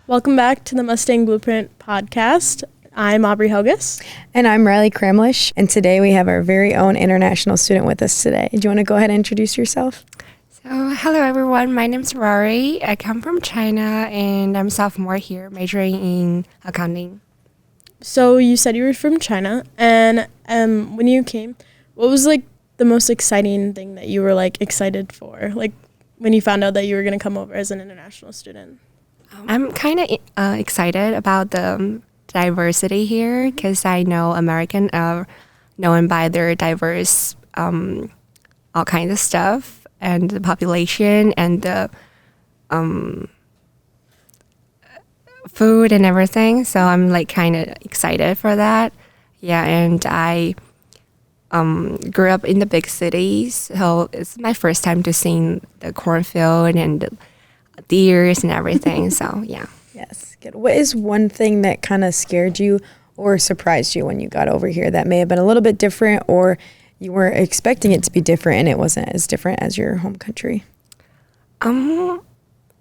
Welcome back to the Mustang Blueprint podcast. I'm Aubrey Helgus. And I'm Riley Kramlish. And today we have our very own international student with us today. Do you want to go ahead and introduce yourself? So, hello everyone. My name's Rory. I come from China and I'm a sophomore here, majoring in accounting. So you said you were from China, and when you came, what was like the most exciting thing that you were like excited for? Like when you found out that you were going to come over as an international student? I'm kind of excited about the diversity here because I know American are known by their diverse all kinds of stuff and the population and the food and everything. So I'm like kind of excited for that. Yeah, and I grew up in the big cities, so it's my first time to see the cornfield and the deers and everything. So yeah. Yes. Good. What is one thing that kind of scared you or surprised you when you got over here that may have been a little bit different, or you were expecting it to be different and it wasn't as different as your home country?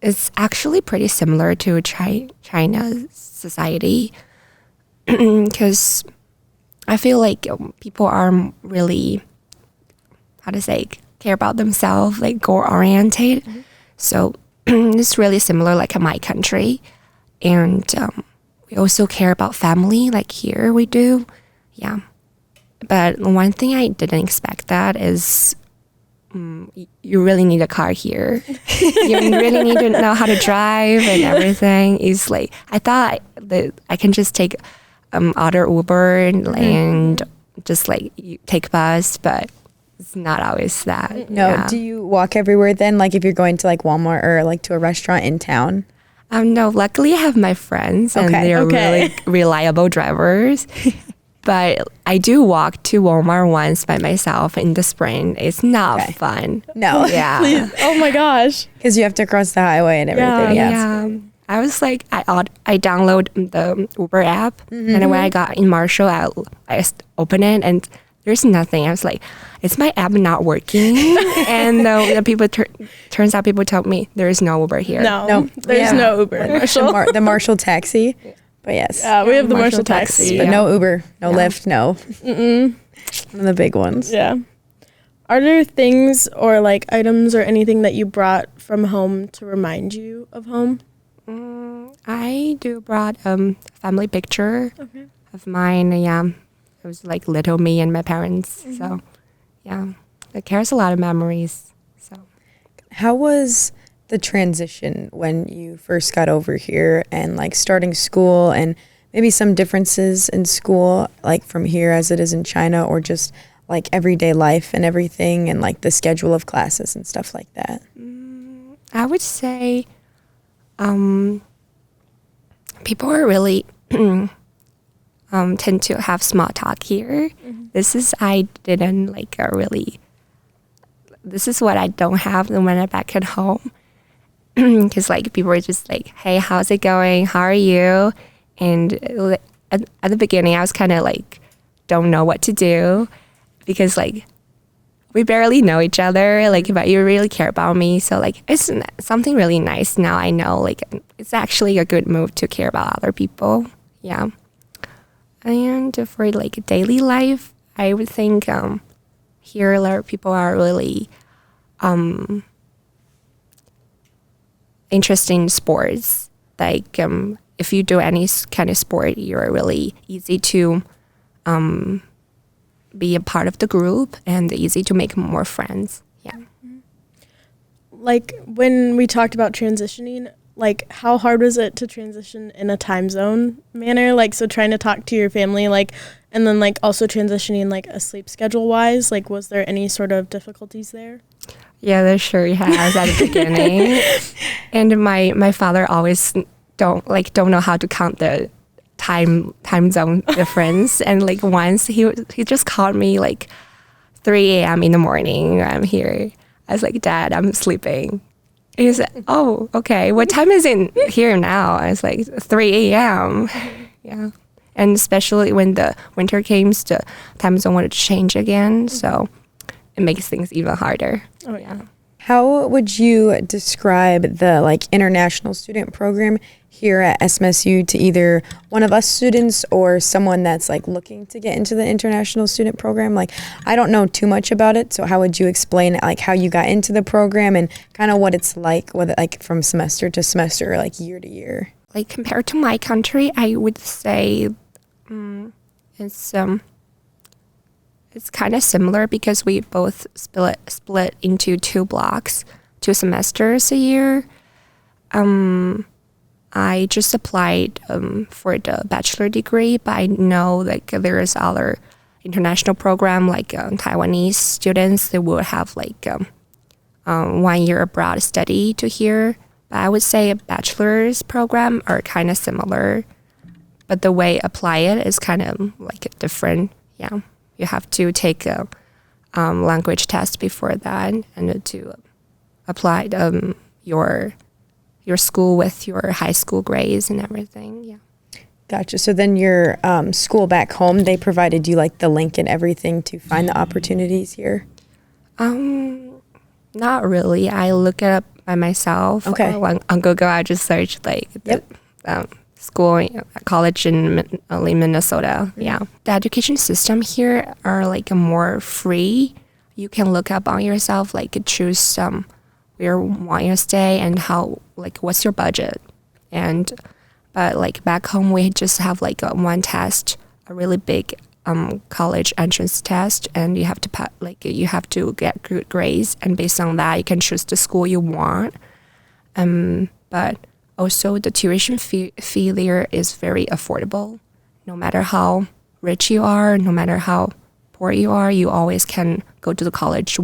It's actually pretty similar to China's society because I feel like people are really, care about themselves, like goal-oriented. Mm-hmm. So it's really similar like in my country. And we also care about family like here we do. Yeah. But one thing I didn't expect that is you really need a car here. You really need to know how to drive and everything. It's like, I thought that I can just take auto Uber and just like take bus, but it's not always that. No. Yeah. Do you walk everywhere then? Like if you're going to like Walmart or like to a restaurant in town? No, luckily I have my friends and they're really reliable drivers. But I do walk to Walmart once by myself in the spring. It's not fun. No. Yeah. Please. Oh my gosh. Because you have to cross the highway and everything. Yeah. I was like, I download the Uber app, and then when I got in Marshall, I opened it, and there's nothing. I was like, is my app not working? And the people turns out people told me there is no Uber here. No, there's no Uber in Marshall. The Marshall taxi. But yes. We have the Marshall taxi. But no Uber, no Lyft, no. One of the big ones. Yeah. Are there things or like items or anything that you brought from home to remind you of home? I brought a family picture of mine. Yeah, it was like little me and my parents. So, yeah, it carries a lot of memories. So, how was the transition when you first got over here and like starting school, and maybe some differences in school, like from here as it is in China, or just like everyday life and everything, and like the schedule of classes and stuff like that? I would say people are really tend to have small talk here. This is this is what I don't have when I'm back at home. Because like people are just like, hey, how's it going? How are you? And at the beginning, I was kind of like, don't know what to do, because like we barely know each other. Like, but you really care about me, so like it's something really nice. Now I know like it's actually a good move to care about other people. Yeah. And for like daily life, I would think here a lot of people are really interested in sports. Like if you do any kind of sport, you're really easy to be a part of the group and easy to make more friends. Yeah. Like when we talked about transitioning, like how hard was it to transition in a time zone manner? Like, so trying to talk to your family, like, and then like also transitioning like a sleep schedule wise, like was there any sort of difficulties there? Yeah, there sure has at the beginning. And my father always don't know how to count the time zone difference. And like once he just called me like 3 a.m. in the morning. I'm here. I was like, Dad, I'm sleeping. He said, oh, okay. What time is it here now? I was like, 3 a.m. Yeah. And especially when the winter came, the time zone wanted to change again. So it makes things even harder. Oh, yeah. How would you describe the like international student program here at SMSU to either one of us students or someone that's like looking to get into the international student program? Like, I don't know too much about it, so how would you explain like how you got into the program and kind of what it's like, whether like from semester to semester or like year to year? Like compared to my country, I would say it's kind of similar because we both split into 2 blocks, 2 semesters a year. I just applied for the bachelor degree, but I know like there is other international program like Taiwanese students. They will have like 1 year abroad study to here. But I would say a bachelor's program are kind of similar, but the way apply it is kind of like different. Yeah, you have to take a language test before that and to apply your school with your high school grades and everything. Yeah. Gotcha. So then your school back home, they provided you like the link and everything to find the opportunities here? Not really. I look it up by myself. Okay. On Google, I just search like the school, college in Minnesota. Mm-hmm. Yeah. The education system here are like more free. You can look up on yourself, like choose where you want to stay and how, like, what's your budget. But like back home, we just have like one test, a really big college entrance test, and you have to get good grades, and based on that, you can choose the school you want. But also the tuition fee there is very affordable. No matter how rich you are, no matter how poor you are, you always can go to the college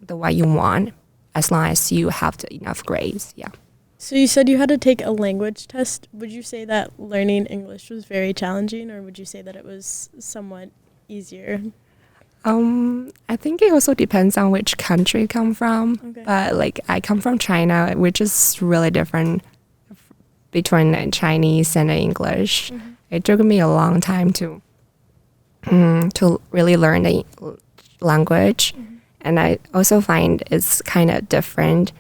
the way you want, as long as you have enough grades. Yeah. So you said you had to take a language test. Would you say that learning English was very challenging, or would you say that it was somewhat easier? I think it also depends on which country you come from. Okay. But like I come from China, which is really different between Chinese and English. Mm-hmm. It took me a long time to really learn the language. Mm-hmm. And I also find it's kind of different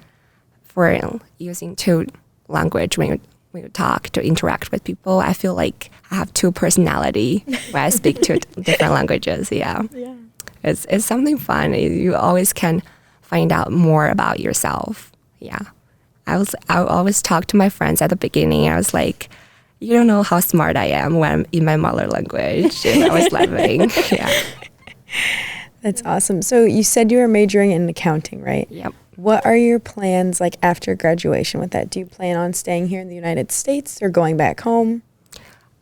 for using 2 language when you talk to interact with people. I feel like I have 2 personality when I speak 2 different languages. Yeah. Yeah. It's something fun. You always can find out more about yourself. Yeah. I always talk to my friends at the beginning. I was like, you don't know how smart I am when I'm in my mother language. And I was laughing. Yeah. That's awesome. So you said you were majoring in accounting, right? Yep. What are your plans like after graduation with that? Do you plan on staying here in the United States or going back home?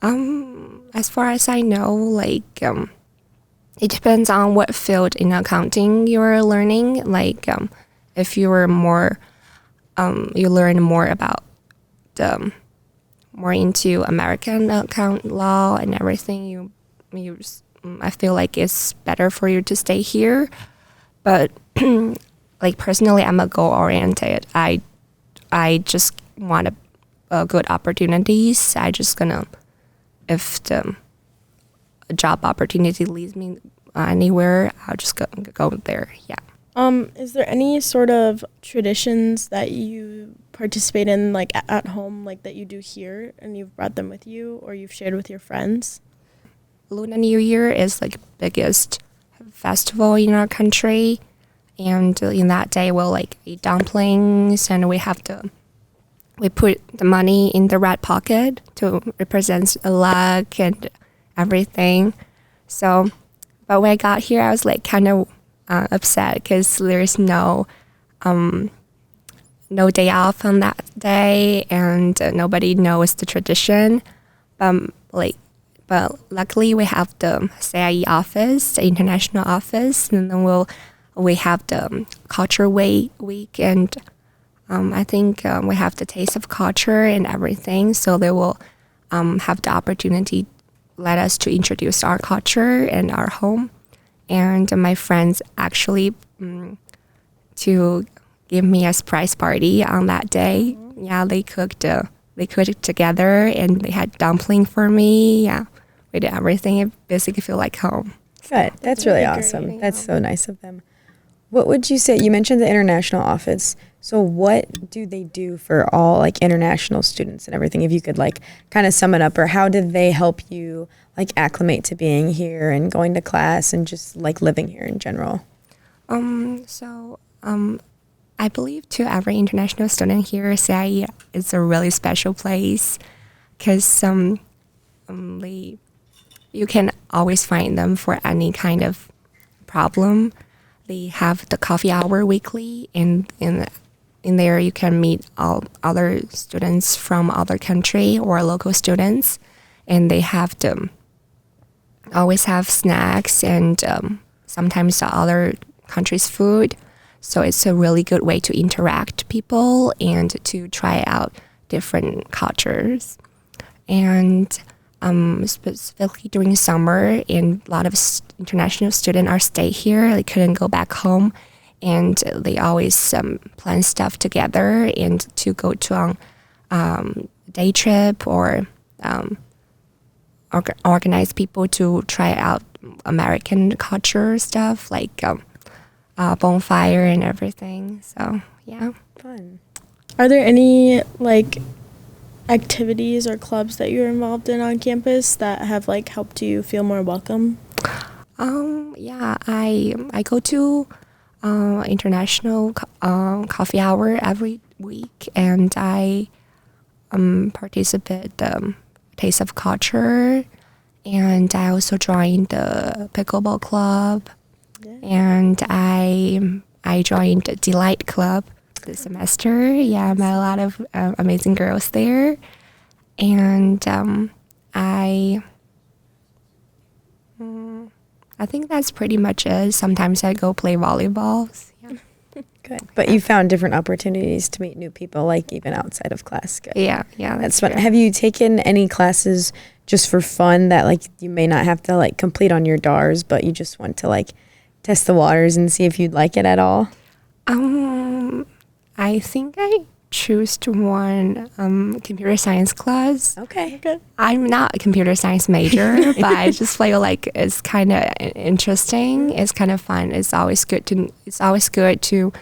As far as I know, like it depends on what field in accounting you're learning. Like if you're more you learn more about more into American account law and everything, you I feel like it's better for you to stay here. But like personally, I'm a goal oriented. I just want a good opportunities. I just gonna, if the job opportunity leads me anywhere, I'll just go there. Yeah. Is there any sort of traditions that you participate in, like at home, like that you do here, and you've brought them with you, or you've shared with your friends? Lunar New Year is like biggest festival in our country, and in that day we'll like eat dumplings, and we put the money in the red pocket to represent luck and everything. So, but when I got here, I was like kind of upset because there's no day off on that day, and nobody knows the tradition. But luckily we have the CIE office, the international office, and then we have the culture week, and I think we have the taste of culture and everything. So they will have the opportunity let us to introduce our culture and our home. And my friends actually to give me a surprise party on that day. Mm-hmm. Yeah, they cooked together, and they had dumpling for me. Yeah. We did everything. It basically feel like home. Good. That's really awesome. That's so nice of them. What would you say? You mentioned the international office. So what do they do for all like international students and everything? If you could like kind of sum it up, or how did they help you like acclimate to being here and going to class and just like living here in general? I believe to every international student here, CIE is a really special place because you can always find them for any kind of problem. They have the coffee hour weekly, and in there you can meet all other students from other country or local students, and they have to always have snacks and sometimes the other country's food. So it's a really good way to interact people and to try out different cultures. And specifically during summer, and a lot of international students are stay here. They couldn't go back home, and they always plan stuff together and to go to a day trip or organize people to try out American culture stuff like bonfire and everything. So yeah, Fun. Are there any like activities or clubs that you're involved in on campus that have like helped you feel more welcome? Yeah, I go to international coffee hour every week, and I participate Taste of Culture, and I also joined the pickleball club, and I joined the Delight Club this semester. Yeah, I met a lot of amazing girls there, and I think that's pretty much it. Sometimes I go play volleyball. Yeah. Good. But you found different opportunities to meet new people, like even outside of class. Good. Yeah, That's fun. Have you taken any classes just for fun that like you may not have to like complete on your DARs, but you just want to like test the waters and see if you'd like it at all? I think I choose to one computer science class. Okay. I'm not a computer science major, but I just feel like it's kind of interesting. It's kind of fun. It's always good to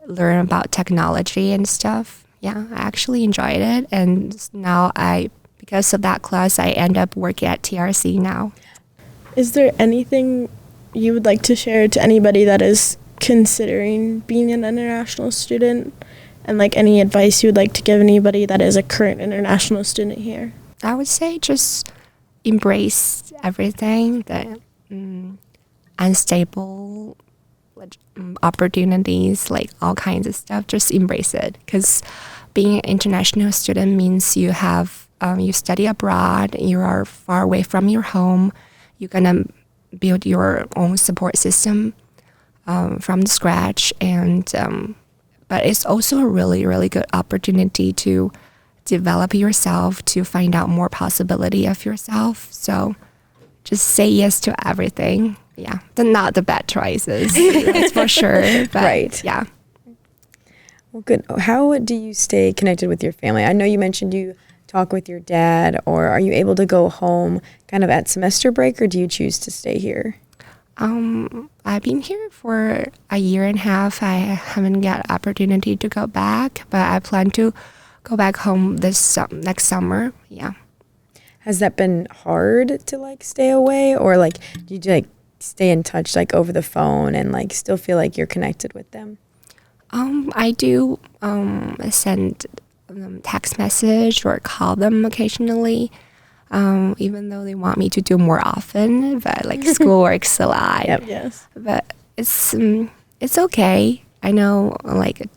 learn about technology and stuff. Yeah, I actually enjoyed it, and now because of that class, I end up working at TRC now. Is there anything you would like to share to anybody that is considering being an international student, and like any advice you would like to give anybody that is a current international student here? I would say just embrace everything, the unstable opportunities, like all kinds of stuff. Just embrace it, because being an international student means you study abroad, you are far away from your home, you're gonna build your own support system from scratch, and but it's also a really, really good opportunity to develop yourself, to find out more possibility of yourself. So just say yes to everything. Yeah, not the bad choices, that's for sure. But Right. Yeah. Well, good. How do you stay connected with your family? I know you mentioned you talk with your dad, or are you able to go home kind of at semester break, or do you choose to stay here? I've been here for a year and a half. I haven't got opportunity to go back, but I plan to go back home this next summer. Yeah. Has that been hard to like stay away, or like do you like stay in touch like over the phone and like still feel like you're connected with them? I do send text message or call them occasionally, even though they want me to do more often. But like school works a lot. Yep. Yes. But it's okay. I know like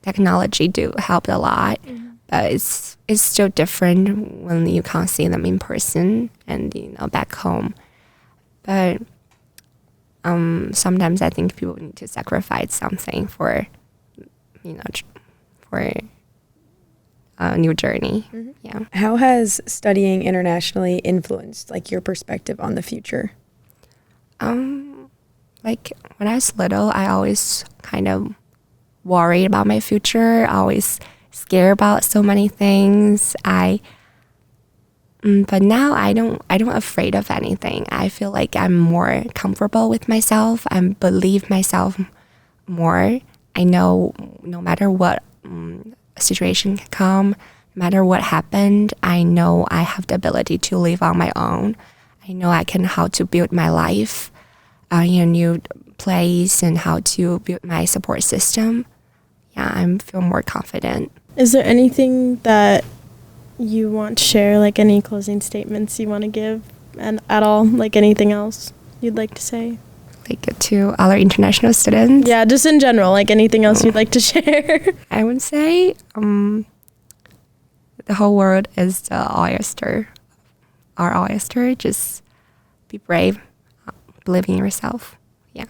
technology do help a lot, but it's still different when you can't see them in person and back home. But sometimes I think people need to sacrifice something for for a new journey. Yeah. How has studying internationally influenced like your perspective on the future? Like when I was little, I always kind of worried about my future. I always scared about so many things. But now I don't afraid of anything. I feel like I'm more comfortable with myself. I believe myself more. I know no matter what situation can come, no matter what happened, I know I have the ability to live on my own. I know I can how to build my life in a new place and how to build my support system. Yeah, I feel more confident. Is there anything that you want to share, like any closing statements you want to give and at all, like anything else you'd like to say? Like to other international students? Yeah, just in general, like anything else you'd like to share? I would say the whole world is the oyster. Our oyster. Just be brave, believe in yourself. Yeah.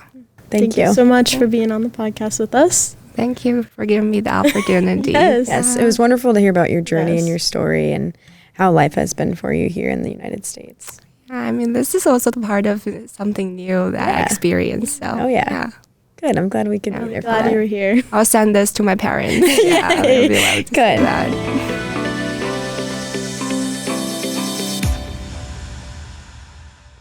Thank you so much for being on the podcast with us. Thank you for giving me the opportunity. Yes, it was wonderful to hear about your journey Yes. and your story and how life has been for you here in the United States. I mean, this is also the part of something new that I Yeah. experienced. So, Oh, yeah. Good. I'm glad we could be there for Glad that. you were here. I'll send this to my parents. Yeah, I'll be allowed to say Good. that.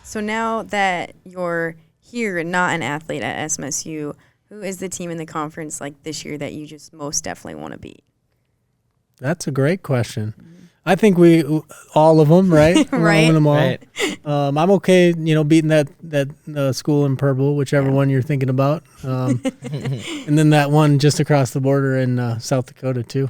So now that you're here and not an athlete at SMSU, who is the team in the conference like this year that you just most definitely want to beat? That's a great question. I think we all of them, right? We wanna Right. win them all. Right. I'm okay, beating that school in purple, whichever one you're thinking about, and then that one just across the border in South Dakota too.